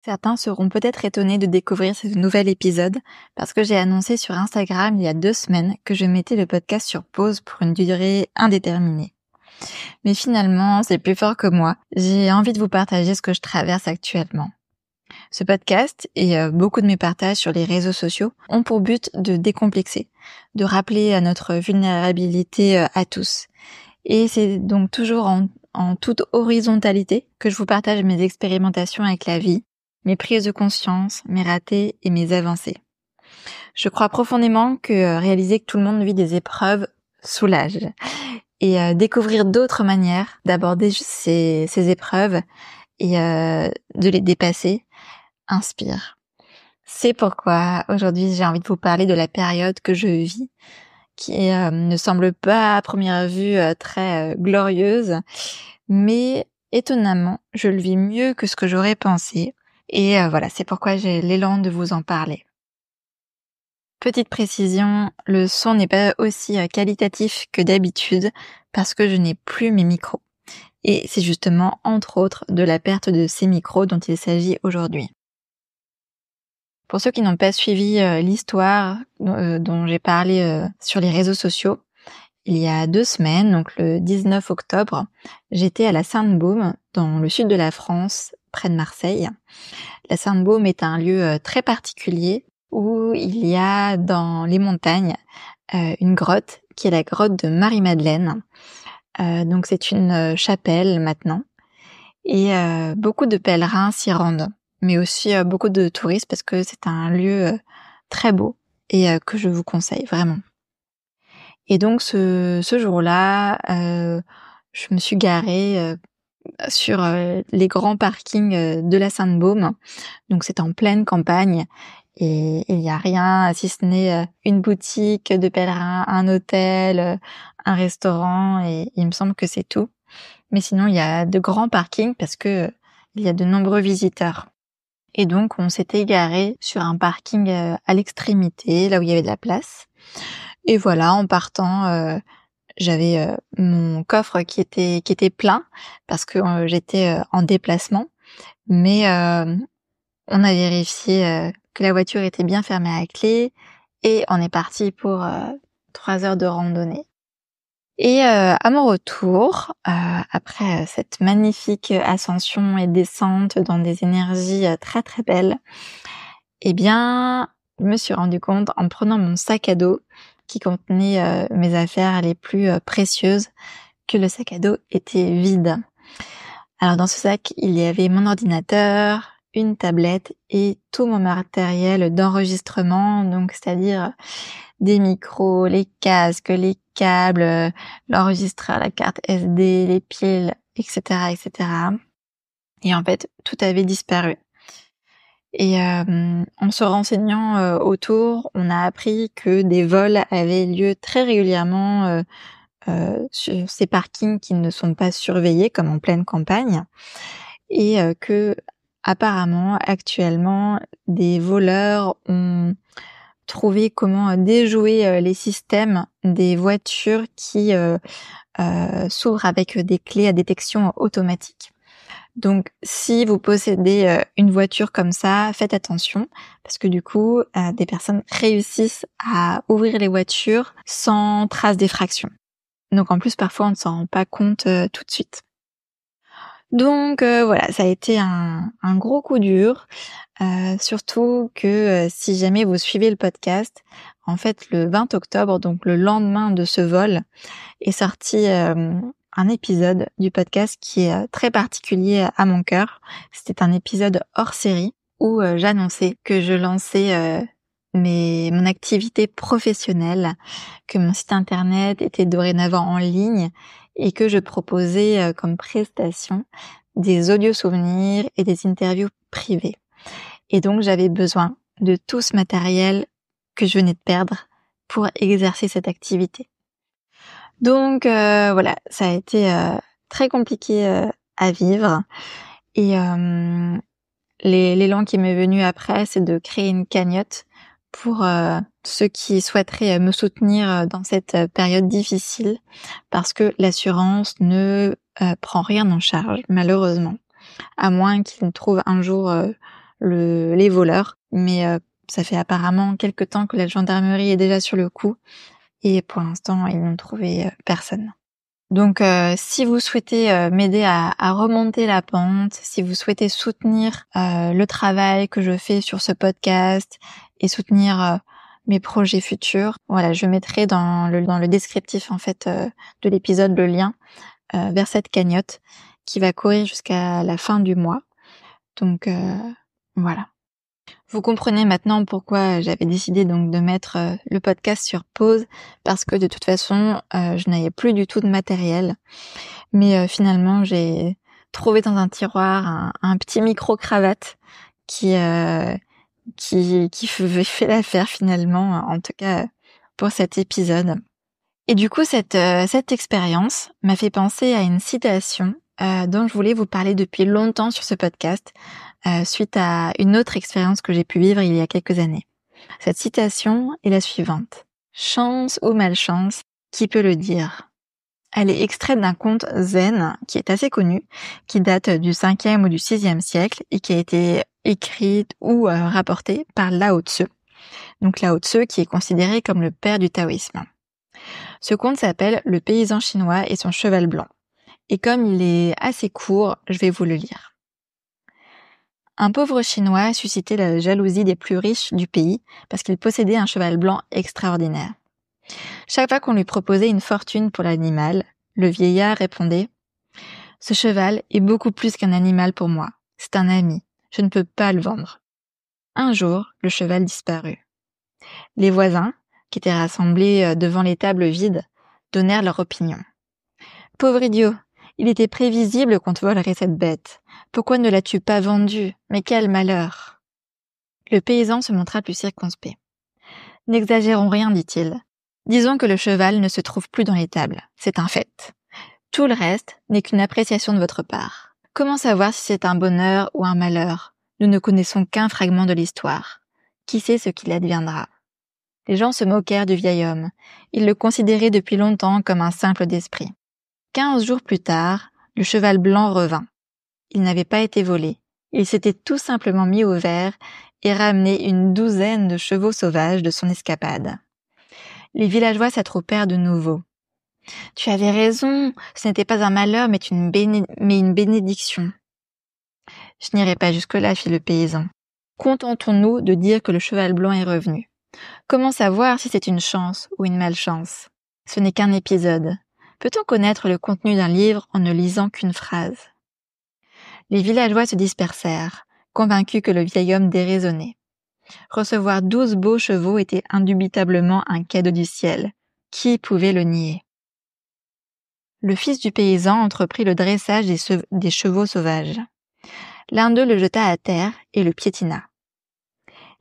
Certains seront peut-être étonnés de découvrir ce nouvel épisode parce que j'ai annoncé sur Instagram il y a 2 semaines que je mettais le podcast sur pause pour une durée indéterminée. Mais finalement, c'est plus fort que moi. J'ai envie de vous partager ce que je traverse actuellement. Ce podcast et beaucoup de mes partages sur les réseaux sociaux ont pour but de décomplexer, de rappeler à notre vulnérabilité à tous. Et c'est donc toujours en toute horizontalité que je vous partage mes expérimentations avec la vie, mes prises de conscience, mes ratés et mes avancées. Je crois profondément que réaliser que tout le monde vit des épreuves soulage. Et découvrir d'autres manières d'aborder ces épreuves et de les dépasser inspire. C'est pourquoi aujourd'hui j'ai envie de vous parler de la période que je vis, qui ne semble pas à première vue très glorieuse, mais étonnamment, je le vis mieux que ce que j'aurais pensé. Et voilà, c'est pourquoi j'ai l'élan de vous en parler. Petite précision, le son n'est pas aussi qualitatif que d'habitude parce que je n'ai plus mes micros. Et c'est justement, entre autres, de la perte de ces micros dont il s'agit aujourd'hui. Pour ceux qui n'ont pas suivi l'histoire dont j'ai parlé sur les réseaux sociaux, il y a 2 semaines, donc le 19 octobre, j'étais à la Sainte-Baume, dans le sud de la France, près de Marseille. La Sainte-Baume est un lieu très particulier où il y a dans les montagnes une grotte qui est la grotte de Marie-Madeleine. Donc c'est une chapelle maintenant et beaucoup de pèlerins s'y rendent, mais aussi beaucoup de touristes parce que c'est un lieu très beau et que je vous conseille vraiment. Et donc ce jour-là, je me suis garée sur les grands parkings de la Sainte-Baume. Donc c'est en pleine campagne et il n'y a rien si ce n'est une boutique de pèlerins, un hôtel, un restaurant et il me semble que c'est tout. Mais sinon il y a de grands parkings parce que il y a de nombreux visiteurs. Et donc on s'était garé sur un parking à l'extrémité, là où il y avait de la place. Et voilà, en partant, j'avais mon coffre qui était plein parce que j'étais en déplacement, mais on a vérifié que la voiture était bien fermée à clé et on est parti pour 3 heures de randonnée. Et à mon retour, après cette magnifique ascension et descente dans des énergies très très belles, eh bien, je me suis rendu compte en prenant mon sac à dos qui contenait mes affaires les plus précieuses que le sac à dos était vide. Alors dans ce sac, il y avait mon ordinateur, une tablette et tout mon matériel d'enregistrement, donc c'est-à-dire des micros, les casques, les câbles, l'enregistreur, la carte SD, les piles, etc., etc. Et en fait, tout avait disparu. Et en se renseignant autour, on a appris que des vols avaient lieu très régulièrement sur ces parkings qui ne sont pas surveillés, comme en pleine campagne, et que apparemment, actuellement, des voleurs ont trouvé comment déjouer les systèmes des voitures qui s'ouvrent avec des clés à détection automatique. Donc, si vous possédez une voiture comme ça, faites attention parce que du coup, des personnes réussissent à ouvrir les voitures sans trace d'effraction. Donc en plus, parfois, on ne s'en rend pas compte tout de suite. Donc voilà, ça a été un gros coup dur, surtout que si jamais vous suivez le podcast, en fait, le 20 octobre, donc le lendemain de ce vol, est sorti un épisode du podcast qui est très particulier à mon cœur. C'était un épisode hors série où j'annonçais que je lançais mon activité professionnelle, que mon site internet était dorénavant en ligne et que je proposais comme prestation des audio-souvenirs et des interviews privées. Et donc j'avais besoin de tout ce matériel que je venais de perdre pour exercer cette activité. Donc voilà, ça a été très compliqué à vivre et l'élan qui m'est venu après, c'est de créer une cagnotte pour ceux qui souhaiteraient me soutenir dans cette période difficile parce que l'assurance ne prend rien en charge, malheureusement, à moins qu'ils ne trouvent un jour les voleurs. Mais ça fait apparemment quelque temps que la gendarmerie est déjà sur le coup et pour l'instant, ils n'ont trouvé personne. Donc si vous souhaitez m'aider à remonter la pente, si vous souhaitez soutenir le travail que je fais sur ce podcast et soutenir mes projets futurs, voilà, je mettrai dans le descriptif en fait de l'épisode le lien vers cette cagnotte qui va courir jusqu'à la fin du mois. Donc voilà. Vous comprenez maintenant pourquoi j'avais décidé donc de mettre le podcast sur pause, parce que de toute façon, je n'avais plus du tout de matériel. Mais finalement, j'ai trouvé dans un tiroir un petit micro-cravate qui fait l'affaire finalement, en tout cas pour cet épisode. Et du coup, cette expérience m'a fait penser à une citation dont je voulais vous parler depuis longtemps sur ce podcast, suite à une autre expérience que j'ai pu vivre il y a quelques années. Cette citation est la suivante. « Chance ou malchance, qui peut le dire ?» Elle est extraite d'un conte zen qui est assez connu, qui date du 5e ou du 6e siècle et qui a été écrite ou rapportée par Lao Tzu. Donc Lao Tzu qui est considéré comme le père du taoïsme. Ce conte s'appelle « Le paysan chinois et son cheval blanc ». Et comme il est assez court, je vais vous le lire. Un pauvre Chinois suscitait la jalousie des plus riches du pays parce qu'il possédait un cheval blanc extraordinaire. Chaque fois qu'on lui proposait une fortune pour l'animal, le vieillard répondait « Ce cheval est beaucoup plus qu'un animal pour moi. C'est un ami. Je ne peux pas le vendre. » Un jour, le cheval disparut. Les voisins, qui étaient rassemblés devant les tables vides, donnèrent leur opinion. « Pauvre idiot, il était prévisible qu'on te volerait cette bête. Pourquoi ne l'as-tu pas vendue? Mais quel malheur !» Le paysan se montra plus circonspect. « N'exagérons rien, dit-il. Disons que le cheval ne se trouve plus dans les tables. C'est un fait. Tout le reste n'est qu'une appréciation de votre part. Comment savoir si c'est un bonheur ou un malheur? Nous ne connaissons qu'un fragment de l'histoire. Qui sait ce qu'il adviendra? » Les gens se moquèrent du vieil homme. Ils le considéraient depuis longtemps comme un simple d'esprit. 15 jours plus tard, le cheval blanc revint. Il n'avait pas été volé. Il s'était tout simplement mis au vert et ramené une douzaine de chevaux sauvages de son escapade. Les villageois s'attroupèrent de nouveau. « Tu avais raison, ce n'était pas un malheur mais une bénédiction. » « Je n'irai pas jusque-là, fit le paysan. Contentons-nous de dire que le cheval blanc est revenu. Comment savoir si c'est une chance ou une malchance? Ce n'est qu'un épisode. Peut-on connaître le contenu d'un livre en ne lisant qu'une phrase? » Les villageois se dispersèrent, convaincus que le vieil homme déraisonnait. Recevoir 12 beaux chevaux était indubitablement un cadeau du ciel. Qui pouvait le nier? Le fils du paysan entreprit le dressage des chevaux sauvages. L'un d'eux le jeta à terre et le piétina.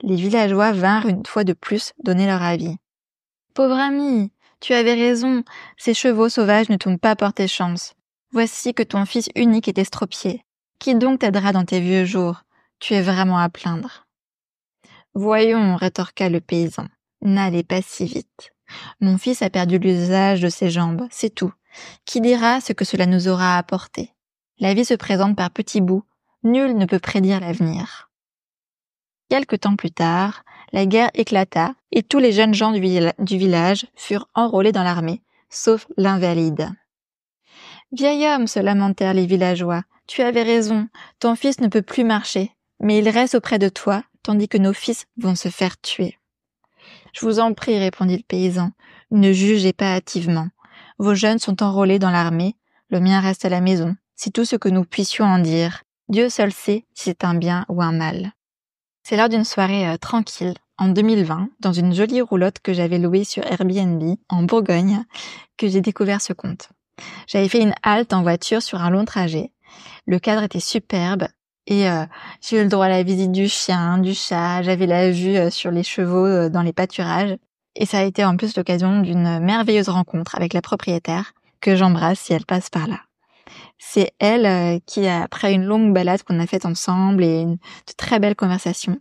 Les villageois vinrent une fois de plus donner leur avis. « Pauvre ami, tu avais raison, ces chevaux sauvages ne t'ont pas porté chance. Voici que ton fils unique est estropié. Qui donc t'aidera dans tes vieux jours? Tu es vraiment à plaindre. » « Voyons, rétorqua le paysan, n'allez pas si vite. Mon fils a perdu l'usage de ses jambes, c'est tout. Qui dira ce que cela nous aura apporté? La vie se présente par petits bouts, nul ne peut prédire l'avenir. » Quelque temps plus tard, la guerre éclata et tous les jeunes gens du village furent enrôlés dans l'armée, sauf l'invalide. « Vieil homme, se lamentèrent les villageois, tu avais raison, ton fils ne peut plus marcher, mais il reste auprès de toi, tandis que nos fils vont se faire tuer. »« Je vous en prie, répondit le paysan, ne jugez pas hâtivement. Vos jeunes sont enrôlés dans l'armée, le mien reste à la maison, c'est tout ce que nous puissions en dire. Dieu seul sait si c'est un bien ou un mal. » C'est lors d'une soirée tranquille, en 2020, dans une jolie roulotte que j'avais louée sur Airbnb, en Bourgogne, que j'ai découvert ce conte. J'avais fait une halte en voiture sur un long trajet. Le cadre était superbe et j'ai eu le droit à la visite du chien, du chat, j'avais la vue sur les chevaux dans les pâturages. Et ça a été en plus l'occasion d'une merveilleuse rencontre avec la propriétaire, que j'embrasse si elle passe par là. C'est elle qui, après une longue balade qu'on a faite ensemble et de très belles conversations,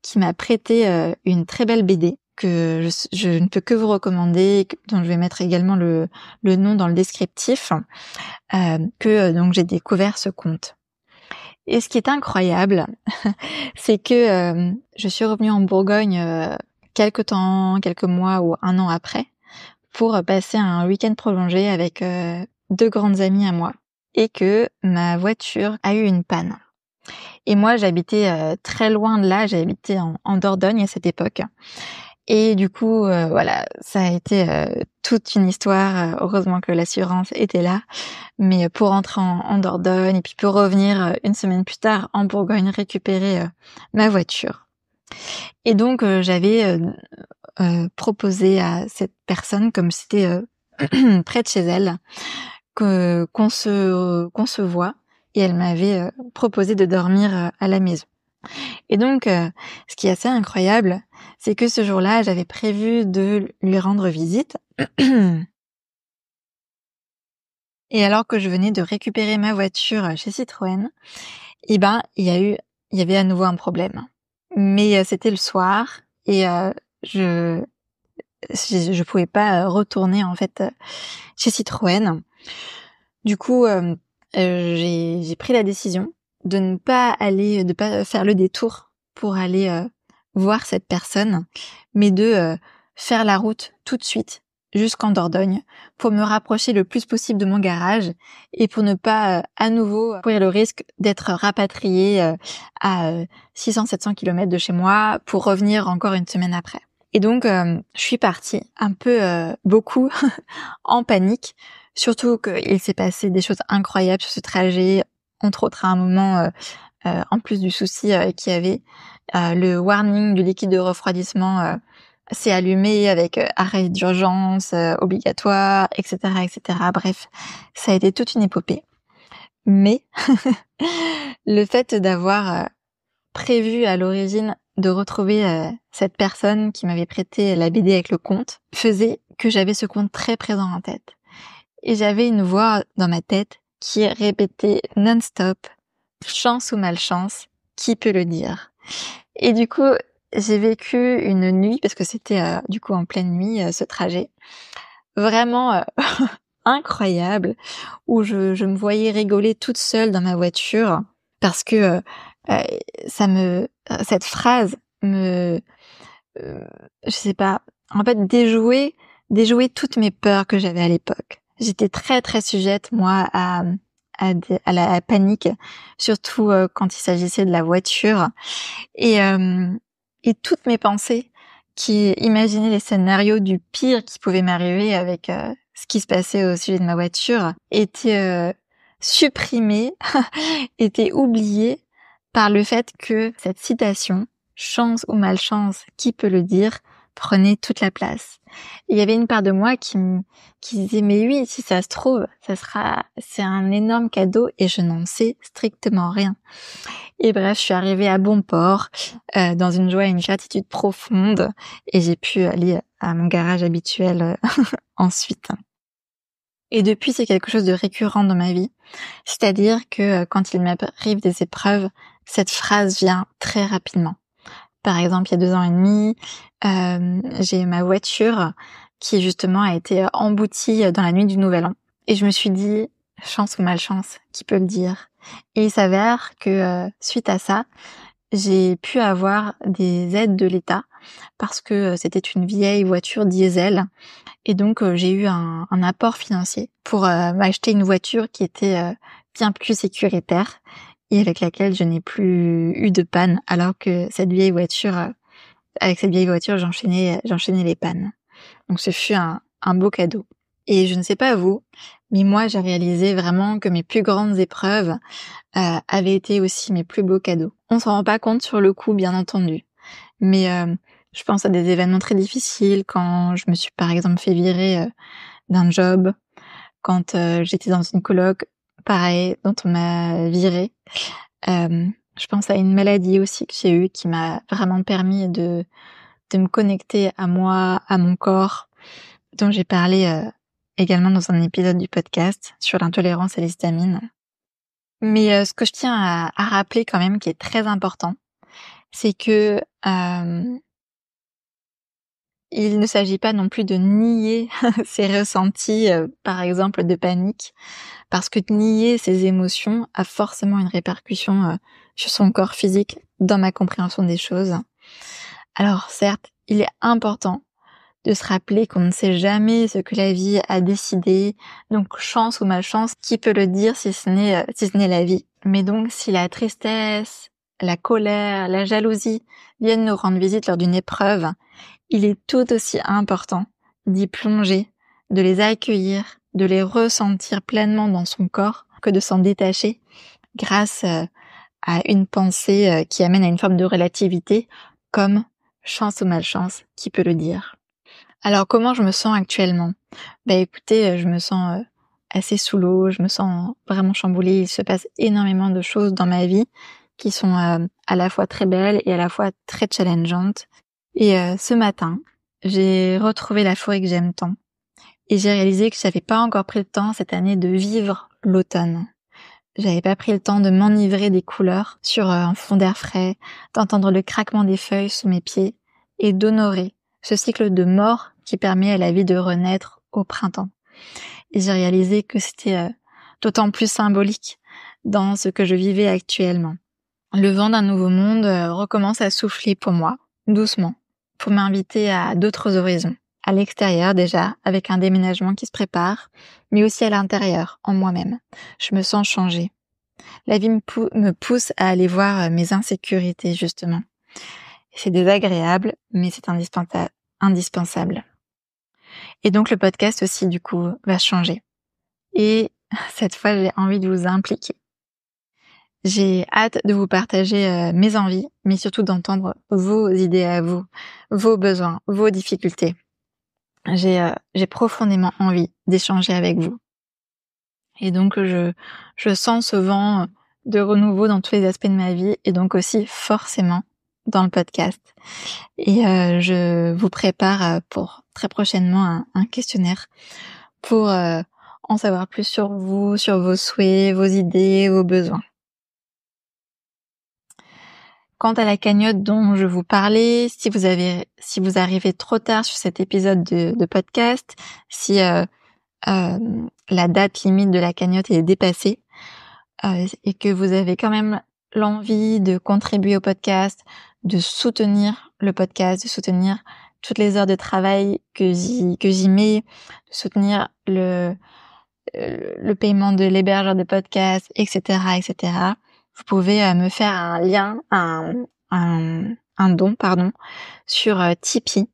qui m'a prêté une très belle BD que je ne peux que vous recommander, dont je vais mettre également le nom dans le descriptif, que donc j'ai découvert ce conte. Et ce qui est incroyable, c'est que je suis revenue en Bourgogne quelques mois ou un an après, pour passer un week-end prolongé avec deux grandes amies à moi, et que ma voiture a eu une panne. Et moi, j'habitais très loin de là, j'habitais en Dordogne à cette époque. Et du coup, voilà, ça a été toute une histoire. Heureusement que l'assurance était là. Mais pour rentrer en Dordogne et puis pour revenir une semaine plus tard en Bourgogne récupérer ma voiture. Et donc, j'avais proposé à cette personne, comme c'était près de chez elle, qu'on se voit. Et elle m'avait proposé de dormir à la maison. Et donc, ce qui est assez incroyable, c'est que ce jour-là, j'avais prévu de lui rendre visite. Et alors que je venais de récupérer ma voiture chez Citroën, il y avait à nouveau un problème. Mais c'était le soir et je pouvais pas retourner en fait chez Citroën. Du coup, j'ai pris la décision de pas faire le détour pour aller voir cette personne, mais de faire la route tout de suite jusqu'en Dordogne pour me rapprocher le plus possible de mon garage et pour ne pas à nouveau courir le risque d'être rapatriée à 600-700 km de chez moi pour revenir encore une semaine après. Et donc, je suis partie un peu beaucoup en panique, surtout qu'il s'est passé des choses incroyables sur ce trajet, entre autres à un moment, en plus du souci qu'il y avait, le warning du liquide de refroidissement s'est allumé avec arrêt d'urgence obligatoire, etc., etc. Bref, ça a été toute une épopée. Mais le fait d'avoir prévu à l'origine de retrouver cette personne qui m'avait prêté la BD avec le conte faisait que j'avais ce conte très présent en tête. Et j'avais une voix dans ma tête qui répétait non-stop « chance ou malchance, qui peut le dire ?» Et du coup, j'ai vécu une nuit, parce que c'était du coup en pleine nuit ce trajet, vraiment incroyable, où je me voyais rigoler toute seule dans ma voiture, parce que cette phrase je sais pas, en fait déjouer toutes mes peurs que j'avais à l'époque. J'étais très très sujette moi à la panique, surtout quand il s'agissait de la voiture, et toutes mes pensées qui imaginaient les scénarios du pire qui pouvait m'arriver avec ce qui se passait au sujet de ma voiture étaient supprimées, étaient oubliées par le fait que cette citation « chance ou malchance, qui peut le dire ?» prenait toute la place. Et il y avait une part de moi qui disait « mais oui, si ça se trouve, c'est un énorme cadeau et je n'en sais strictement rien ». Et bref, je suis arrivée à bon port, dans une joie et une gratitude profonde, et j'ai pu aller à mon garage habituel ensuite. Et depuis, c'est quelque chose de récurrent dans ma vie. C'est-à-dire que quand il m'arrive des épreuves, cette phrase vient très rapidement. Par exemple, il y a 2 ans et demi, j'ai ma voiture qui justement a été emboutie dans la nuit du Nouvel An. Et je me suis dit, chance ou malchance, qui peut le dire? Et il s'avère que suite à ça, j'ai pu avoir des aides de l'État parce que c'était une vieille voiture diesel. Et donc, j'ai eu un apport financier pour m'acheter une voiture qui était bien plus sécuritaire et avec laquelle je n'ai plus eu de panne, alors que avec cette vieille voiture, j'enchaînais les pannes. Donc, ce fut un beau cadeau. Et je ne sais pas vous, mais moi, j'ai réalisé vraiment que mes plus grandes épreuves avaient été aussi mes plus beaux cadeaux. On s'en rend pas compte sur le coup, bien entendu. Mais je pense à des événements très difficiles, quand je me suis par exemple fait virer d'un job, quand j'étais dans une coloc, pareil, dont on m'a virée. Je pense à une maladie aussi que j'ai eue qui m'a vraiment permis de me connecter à moi, à mon corps, dont j'ai parlé également dans un épisode du podcast sur l'intolérance à l'histamine. Mais ce que je tiens à rappeler quand même, qui est très important, c'est que il ne s'agit pas non plus de nier ses ressentis, par exemple de panique, parce que nier ses émotions a forcément une répercussion sur son corps physique dans ma compréhension des choses. Alors certes, il est important de se rappeler qu'on ne sait jamais ce que la vie a décidé, donc chance ou malchance, qui peut le dire si ce n'est la vie. Mais donc si la tristesse, la colère, la jalousie viennent nous rendre visite lors d'une épreuve, il est tout aussi important d'y plonger, de les accueillir, de les ressentir pleinement dans son corps, que de s'en détacher grâce à une pensée qui amène à une forme de relativité, comme chance ou malchance, qui peut le dire. Alors comment je me sens actuellement ? Écoutez, je me sens assez sous l'eau, je me sens vraiment chamboulée, il se passe énormément de choses dans ma vie qui sont à la fois très belles et à la fois très challengeantes. Et ce matin, j'ai retrouvé la forêt que j'aime tant et j'ai réalisé que j'avais pas encore pris le temps cette année de vivre l'automne. J'avais pas pris le temps de m'enivrer des couleurs sur un fond d'air frais, d'entendre le craquement des feuilles sous mes pieds et d'honorer ce cycle de mort qui permet à la vie de renaître au printemps. Et j'ai réalisé que c'était d'autant plus symbolique dans ce que je vivais actuellement. Le vent d'un nouveau monde recommence à souffler pour moi, doucement, pour m'inviter à d'autres horizons. À l'extérieur déjà, avec un déménagement qui se prépare, mais aussi à l'intérieur, en moi-même. Je me sens changée. La vie me pousse à aller voir mes insécurités, justement. C'est désagréable, mais c'est indispensable. Et donc le podcast aussi, du coup, va changer. Et cette fois, j'ai envie de vous impliquer. J'ai hâte de vous partager mes envies, mais surtout d'entendre vos idées à vous, vos besoins, vos difficultés. J'ai profondément envie d'échanger avec vous. Et donc je sens ce vent de renouveau dans tous les aspects de ma vie et donc aussi forcément dans le podcast. Et je vous prépare pour très prochainement un questionnaire pour en savoir plus sur vous, sur vos souhaits, vos idées, vos besoins. Quant à la cagnotte dont je vous parlais, si vous arrivez trop tard sur cet épisode de podcast, si la date limite de la cagnotte est dépassée et que vous avez quand même l'envie de contribuer au podcast, de soutenir le podcast, de soutenir toutes les heures de travail que j'y mets, de soutenir le paiement de l'hébergeur de podcast, etc., etc., vous pouvez me faire un don, sur Tipeee,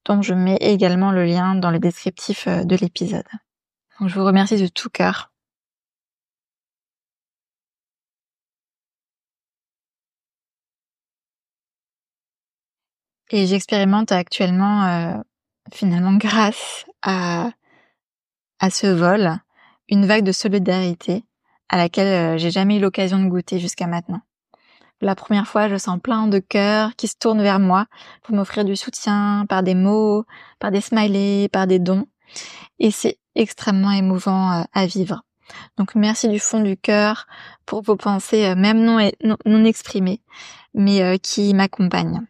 dont je mets également le lien dans le descriptif de l'épisode. Donc, je vous remercie de tout cœur. Et j'expérimente actuellement, finalement, grâce à ce vol, une vague de solidarité à laquelle j'ai jamais eu l'occasion de goûter jusqu'à maintenant. La première fois, je sens plein de cœurs qui se tournent vers moi pour m'offrir du soutien par des mots, par des smileys, par des dons. Et c'est extrêmement émouvant à vivre. Donc merci du fond du cœur pour vos pensées, même non exprimées, mais qui m'accompagnent.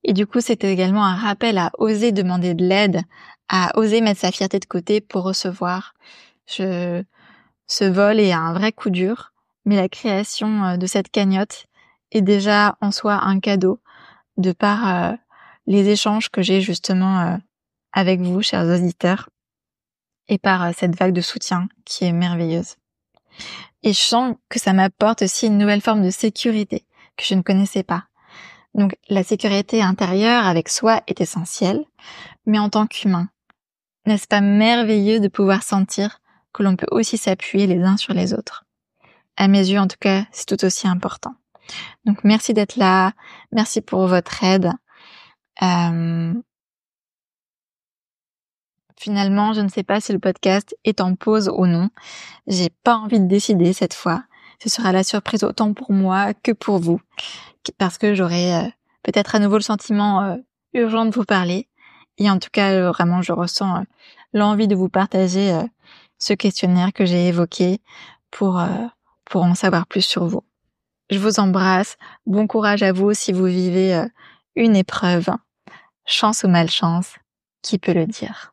Et du coup, c'était également un rappel à oser demander de l'aide, à oser mettre sa fierté de côté pour recevoir. Ce vol est un vrai coup dur, mais la création de cette cagnotte est déjà en soi un cadeau de par les échanges que j'ai justement avec vous, chers auditeurs, et par cette vague de soutien qui est merveilleuse. Et je sens que ça m'apporte aussi une nouvelle forme de sécurité que je ne connaissais pas. Donc la sécurité intérieure avec soi est essentielle, mais en tant qu'humain, n'est-ce pas merveilleux de pouvoir sentir que l'on peut aussi s'appuyer les uns sur les autres ? À mes yeux, en tout cas, c'est tout aussi important. Donc merci d'être là, merci pour votre aide. Finalement, je ne sais pas si le podcast est en pause ou non. J'ai pas envie de décider cette fois. Ce sera la surprise autant pour moi que pour vous, parce que j'aurai peut-être à nouveau le sentiment urgent de vous parler. Et en tout cas, vraiment, je ressens l'envie de vous partager ce questionnaire que j'ai évoqué pour en savoir plus sur vous. Je vous embrasse. Bon courage à vous si vous vivez une épreuve. Chance ou malchance. qui peut le dire?